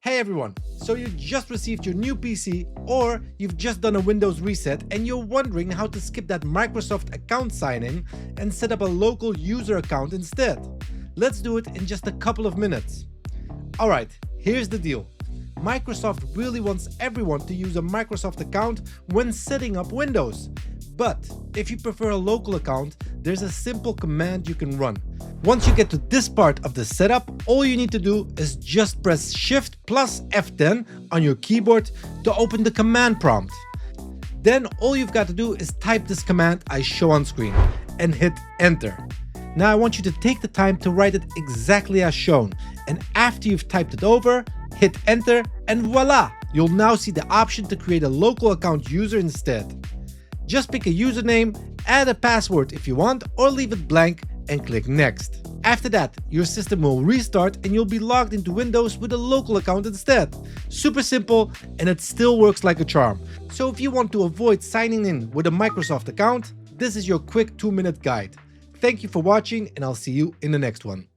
Hey everyone, so you just received your new PC or you've just done a Windows reset and you're wondering how to skip that Microsoft account sign-in and set up a local user account instead. Let's do it in just a couple of minutes. Alright, here's the deal. Microsoft really wants everyone to use a Microsoft account when setting up Windows. But if you prefer a local account, there's a simple command you can run. Once you get to this part of the setup, all you need to do is just press Shift plus F10 on your keyboard to open the command prompt. Then all you've got to do is type this command I show on screen and hit enter. Now I want you to take the time to write it exactly as shown, and after you've typed it over, hit enter and voila! You'll now see the option to create a local account user instead. Just pick a username, add a password if you want, or leave it blank and click next. After that, your system will restart and you'll be logged into Windows with a local account instead. Super simple, and it still works like a charm. So if you want to avoid signing in with a Microsoft account, this is your quick 2-minute guide. Thank you for watching and I'll see you in the next one.